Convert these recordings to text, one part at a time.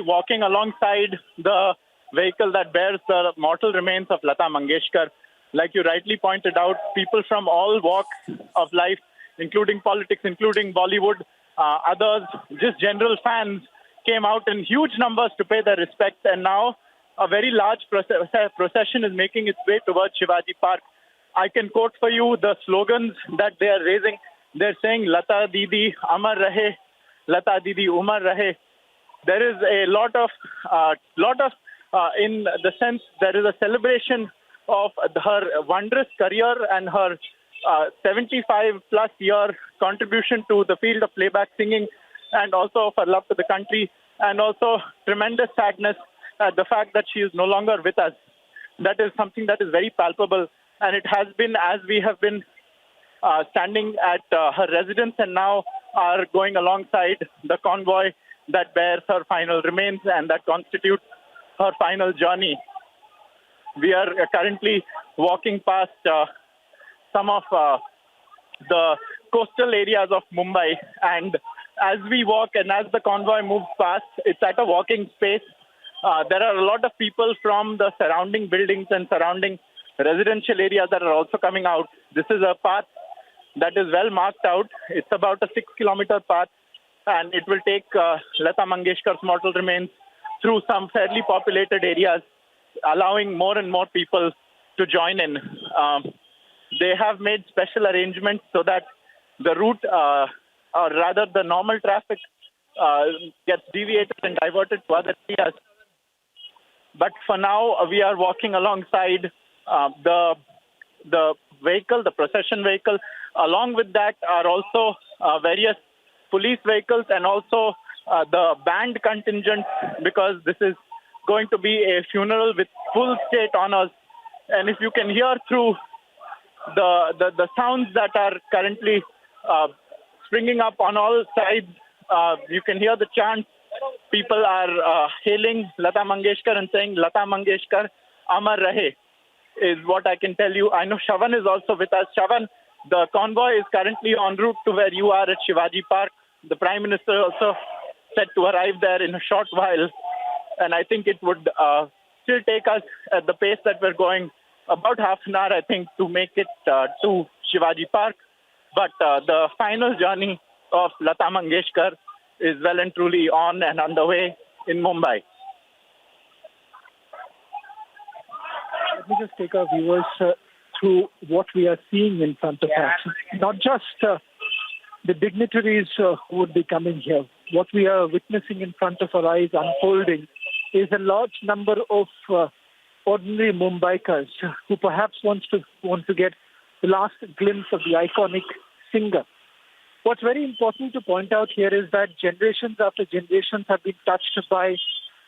walking alongside the vehicle that bears the mortal remains of Lata Mangeshkar. Like you rightly pointed out, people from all walks of life, including politics, including Bollywood, others, just general fans, came out in huge numbers to pay their respects. And now a very large procession is making its way towards Shivaji Park. I can quote for you the slogans that they are raising. They're saying, Lata Didi, Amar Rahe, Lata Didi, Umar Rahe. There is a lot of, in the sense, there is a celebration of her wondrous career and her 75-plus year contribution to the field of playback singing, and also of her love to the country, and also tremendous sadness at the fact that she is no longer with us. That is something that is very palpable, and it has been as we have been standing at her residence and now are going alongside the convoy that bears her final remains and that constitutes her final journey. We are currently walking past some of the coastal areas of Mumbai, and as we walk and as the convoy moves past, it's at a walking space. There are a lot of people from the surrounding buildings and surrounding residential areas that are also coming out. This is a path that is well marked out. It's about a 6-kilometer path, and it will take Lata Mangeshkar's mortal remains through some fairly populated areas, allowing more and more people to join in. They have made special arrangements so that the route, or rather the normal traffic, gets deviated and diverted to other areas. But for now, we are walking alongside the vehicle, the procession vehicle. Along with that are also various police vehicles and also the band contingent, because this is going to be a funeral with full state honors. And if you can hear through the sounds that are currently springing up on all sides, you can hear the chants. People are hailing Lata Mangeshkar and saying, Lata Mangeshkar, Amar Rahe, is what I can tell you. I know Shavan is also with us. Shavan, the convoy is currently en route to where you are at Shivaji Park. The Prime Minister also set to arrive there in a short while. And I think it would still take us at the pace that we're going about half an hour, I think, to make it to Shivaji Park. But the final journey of Lata Mangeshkar is well and truly on and underway in Mumbai. Let me just take our viewers through what we are seeing in front of us. Not just the dignitaries who would be coming here. What we are witnessing in front of our eyes unfolding is a large number of ordinary Mumbaikars who perhaps want to get the last glimpse of the iconic singer. What's very important to point out here is that generations after generations have been touched by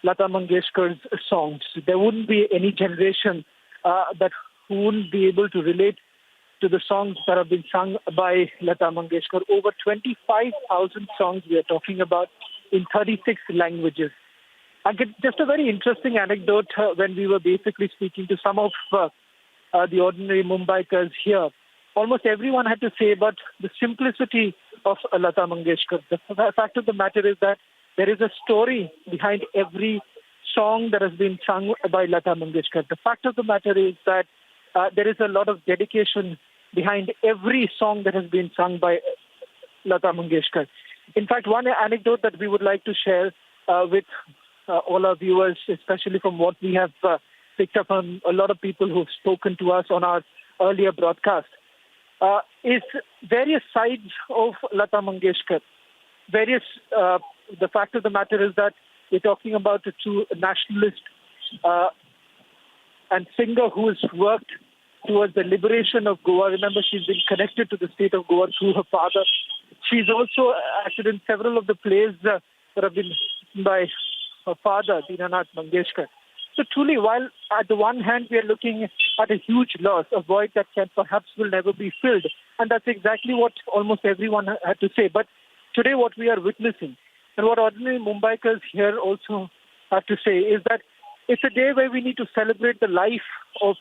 Lata Mangeshkar's songs. There wouldn't be any generation that who wouldn't be able to relate to the songs that have been sung by Lata Mangeshkar. Over 25,000 songs we are talking about in 36 languages. I get just a very interesting anecdote when we were basically speaking to some of the ordinary Mumbaikars here. Almost everyone had to say about the simplicity of Lata Mangeshkar. The fact of the matter is that there is a story behind every song that has been sung by Lata Mangeshkar. The fact of the matter is that there is a lot of dedication behind every song that has been sung by Lata Mangeshkar. In fact, one anecdote that we would like to share with all our viewers, especially from what we have picked up from a lot of people who have spoken to us on our earlier broadcast, is various sides of Lata Mangeshkar. The fact of the matter is that we're talking about a true nationalist and singer who has worked towards the liberation of Goa. Remember, she's been connected to the state of Goa through her father. She's also acted in several of the plays that have been written by her father, Dinanath Mangeshkar. So truly, while at the one hand we are looking at a huge loss, a void that perhaps will never be filled, and that's exactly what almost everyone had to say. But today what we are witnessing, and what ordinary Mumbaikars here also have to say, is that it's a day where we need to celebrate the life of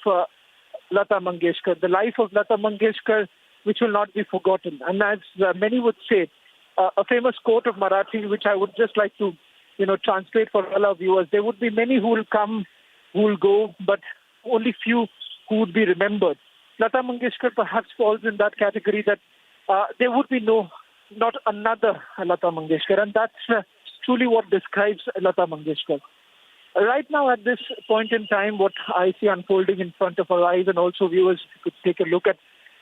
Lata Mangeshkar, the life of Lata Mangeshkar, which will not be forgotten. And as many would say, a famous quote of Marathi, which I would just like to translate for all our viewers. There would be many who will come, who will go, but only few who would be remembered. Lata Mangeshkar perhaps falls in that category that there would be not another Lata Mangeshkar, and that's truly what describes Lata Mangeshkar. Right now, at this point in time, what I see unfolding in front of our eyes, and also viewers could take a look at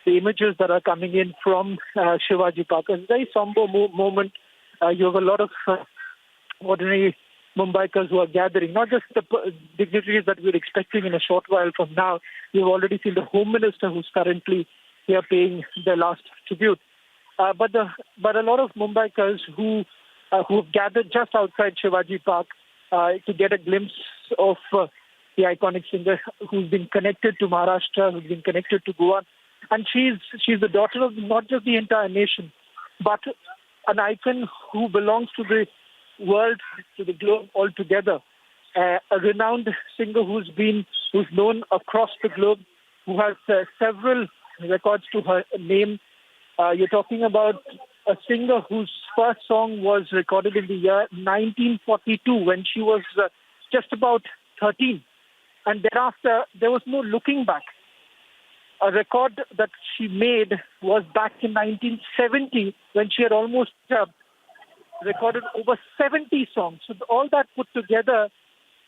the images that are coming in from Shivaji Park. It's a very somber moment. You have a lot of ordinary Mumbaikars who are gathering, not just the dignitaries that we're expecting in a short while from now. You've already seen the Home Minister who's currently here paying their last tribute. But a lot of Mumbaikars who've gathered just outside Shivaji Park to get a glimpse of the iconic singer who's been connected to Maharashtra, who's been connected to Goa. And she's the daughter of not just the entire nation, but an icon who belongs to the world, to the globe altogether. A renowned singer who's known across the globe, who has several records to her name. You're talking about a singer whose first song was recorded in the year 1942 when she was just about 13. And thereafter, there was no looking back. A record that she made was back in 1970 when she had almost recorded over 70 songs. So all that put together,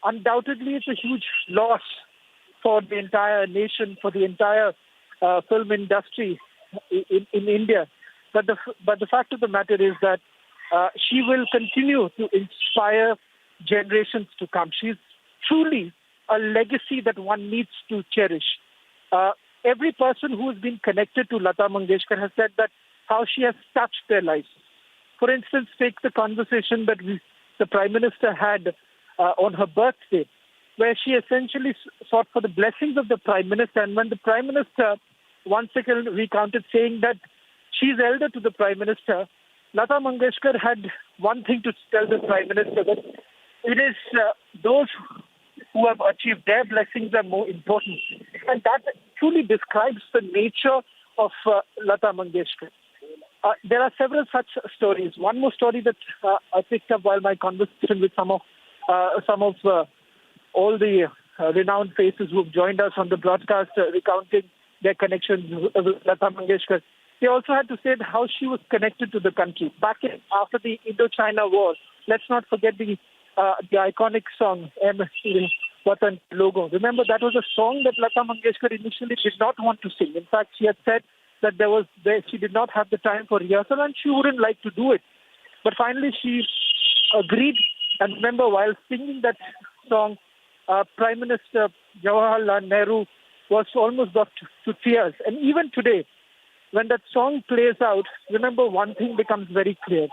undoubtedly, it's a huge loss for the entire nation, for the entire film industry in India. But the fact of the matter is that she will continue to inspire generations to come. She's truly a legacy that one needs to cherish. Every person who has been connected to Lata Mangeshkar has said that how she has touched their lives. For instance, take the conversation that the Prime Minister had on her birthday, where she essentially sought for the blessings of the Prime Minister. And when the Prime Minister once again recounted saying that she's elder to the Prime Minister, Lata Mangeshkar had one thing to tell the Prime Minister, that it is those who have achieved their blessings are more important. And that truly describes the nature of Lata Mangeshkar. There are several such stories. One more story that I picked up while my conversation with some of all the renowned faces who have joined us on the broadcast, recounting their connections with Lata Mangeshkar. They also had to say how she was connected to the country. After the Indochina War, let's not forget the iconic song, Watan Logo. Remember, that was a song that Lata Mangeshkar initially did not want to sing. In fact, she had said that she did not have the time for rehearsal and she wouldn't like to do it. But finally, she agreed. And remember, while singing that song, Prime Minister Jawaharlal Nehru was almost brought to tears. And even today, when that song plays out, remember, one thing becomes very clear,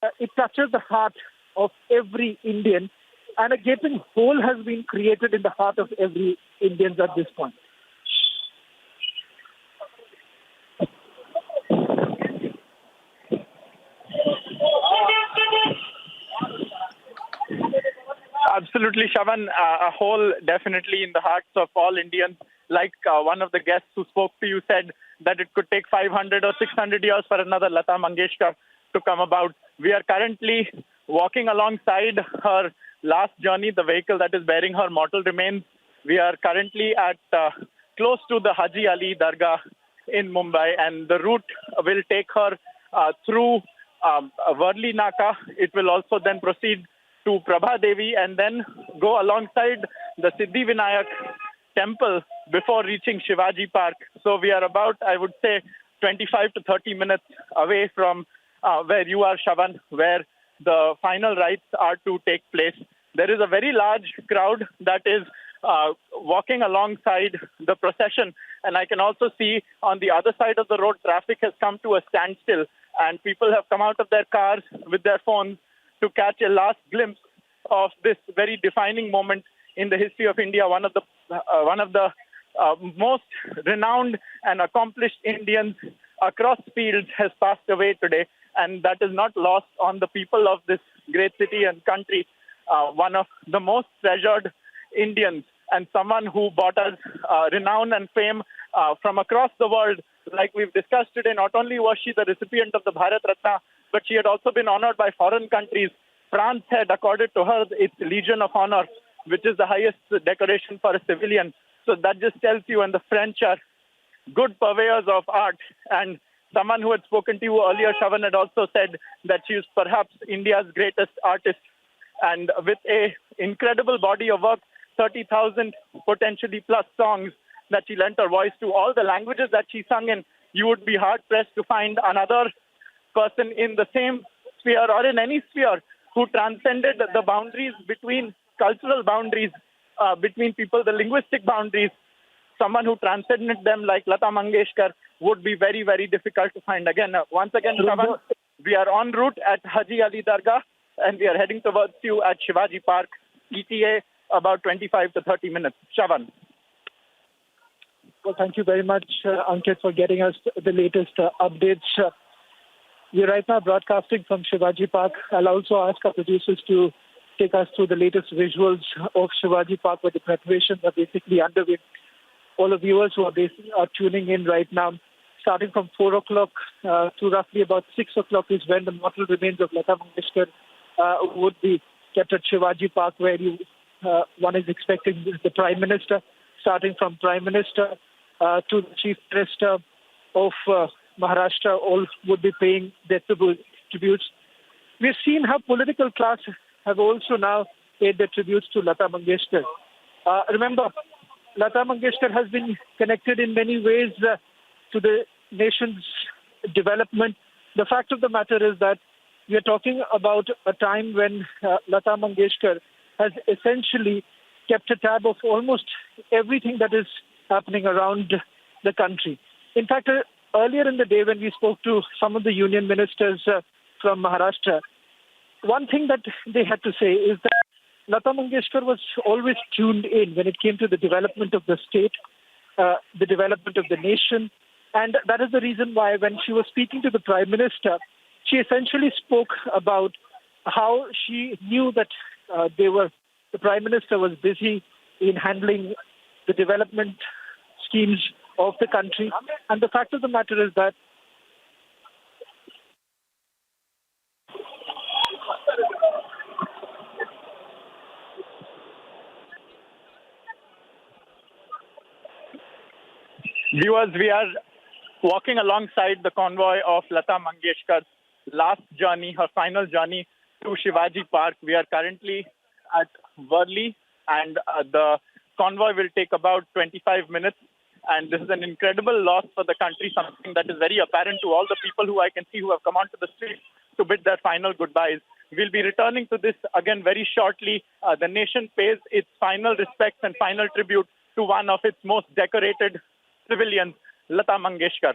that it touches the heart of every Indian, and a gaping hole has been created in the heart of every Indian at this point. Absolutely, Shavan. A hole definitely in the hearts of all Indians. Like one of the guests who spoke to you said that it could take 500 or 600 years for another Lata Mangeshkar to come about. We are currently walking alongside her last journey, the vehicle that is bearing her mortal remains. We are currently at close to the Haji Ali Dargah in Mumbai, and the route will take her through Varli Naka. It will also then proceed to Prabha Devi and then go alongside the Siddhi Vinayak temple before reaching Shivaji Park. So we are about, I would say, 25 to 30 minutes away from where you are, Shavan, where the final rites are to take place. There is a very large crowd that is walking alongside the procession. And I can also see on the other side of the road, traffic has come to a standstill and people have come out of their cars with their phones to catch a last glimpse of this very defining moment in the history of India. One of the most renowned and accomplished Indians across fields has passed away today, and that is not lost on the people of this great city and country. One of the most treasured Indians and someone who brought us renown and fame from across the world. Like we've discussed today, not only was she the recipient of the Bharat Ratna, but she had also been honored by foreign countries France had accorded to her its Legion of Honor, which is the highest decoration for a civilian. So that just tells you, and the French are good purveyors of art. And someone who had spoken to you earlier, Shavan, had also said that she is perhaps India's greatest artist. And with a incredible body of work, 30,000 potentially plus songs that she lent her voice to, all the languages that she sung in, you would be hard-pressed to find another person in the same sphere or in any sphere who transcended the boundaries between cultural boundaries, between people, the linguistic boundaries. Someone who transcended them like Lata Mangeshkar would be very, very difficult to find. Once again, Shavan, we are en route at Haji Ali Dargah and we are heading towards you at Shivaji Park, ETA about 25 to 30 minutes. Shavan. Well, thank you very much, Ankit, for getting us the latest updates. We're right now broadcasting from Shivaji Park. I'll also ask our producers to take us through the latest visuals of Shivaji Park, where the preparations are basically underway. All the viewers who are tuning in right now, starting from 4 o'clock to roughly about 6 o'clock is when the mortal remains of Lata Mangeshkar would be kept at Shivaji Park, where one is expecting the Prime Minister, starting from Prime Minister to the Chief Minister of Maharashtra, all would be paying their tributes. We've seen how political class have also now paid their tributes to Lata Mangeshkar. Remember, Lata Mangeshkar has been connected in many ways to the nation's development. The fact of the matter is that we are talking about a time when Lata Mangeshkar has essentially kept a tab of almost everything that is happening around the country. In fact, earlier in the day when we spoke to some of the union ministers from Maharashtra, one thing that they had to say is that Lata Mangeshkar was always tuned in when it came to the development of the state, the development of the nation. And that is the reason why when she was speaking to the Prime Minister, she essentially spoke about how she knew that the Prime Minister was busy in handling the development schemes of the country. And the fact of the matter is that Viewers, we are walking alongside the convoy of Lata Mangeshkar's last journey, her final journey to Shivaji Park. We are currently at Worli, and the convoy will take about 25 minutes. And this is an incredible loss for the country, something that is very apparent to all the people who I can see who have come onto the street to bid their final goodbyes. We'll be returning to this again very shortly. The nation pays its final respects and final tribute to one of its most decorated civilians, Lata Mangeshkar.